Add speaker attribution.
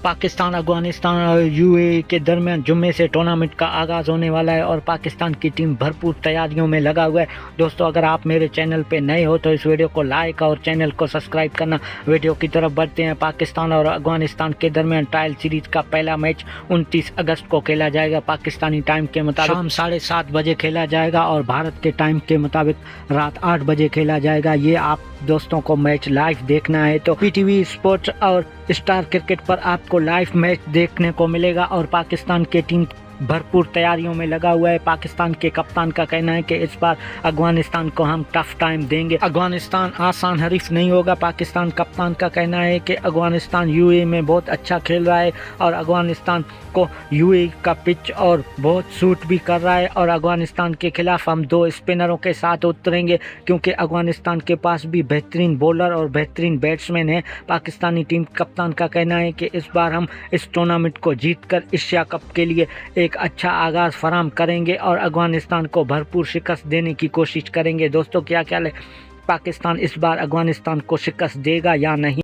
Speaker 1: पाकिस्तान, अफगानिस्तान और यूएई के दरमियान जुम्मे से टूर्नामेंट का आगाज़ होने वाला है और पाकिस्तान की टीम भरपूर तैयारियों में लगा हुआ है। दोस्तों, अगर आप मेरे चैनल पे नए हो तो इस वीडियो को लाइक और चैनल को सब्सक्राइब करना। वीडियो की तरफ बढ़ते हैं। पाकिस्तान और अफगानिस्तान के दरमियान ट्रायल सीरीज का पहला मैच 29 अगस्त को खेला जाएगा। पाकिस्तानी टाइम के मुताबिक शाम 7:30 बजे खेला जाएगा और भारत के टाइम के मुताबिक रात 8 बजे खेला जाएगा। ये आप दोस्तों को मैच लाइव देखना है तो पीटीवी स्पोर्ट्स और स्टार क्रिकेट पर आपको लाइव मैच देखने को मिलेगा। और पाकिस्तान की टीम भरपूर तैयारियों में लगा हुआ है। पाकिस्तान के कप्तान का कहना है कि इस बार अफगानिस्तान को हम टफ टाइम देंगे। अफगानिस्तान आसान हरीफ नहीं होगा। पाकिस्तान कप्तान का कहना है कि अफगानिस्तान यूएई में बहुत अच्छा खेल रहा है और अफगानिस्तान को यूएई का पिच और बहुत सूट भी कर रहा है। और अफगानिस्तान के खिलाफ हम 2 स्पिनरों के साथ उतरेंगे क्योंकि अफगानिस्तान के पास भी बेहतरीन बॉलर और बेहतरीन बैट्समैन है। पाकिस्तानी टीम कप्तान का कहना है कि इस बार हम इस टूर्नामेंट को जीतकर एशिया कप के लिए एक अच्छा आगाज़ फराहम करेंगे और अफगानिस्तान को भरपूर शिकस्त देने की कोशिश करेंगे। दोस्तों, क्या ख्याल है, पाकिस्तान इस बार अफगानिस्तान को शिकस्त देगा या नहीं?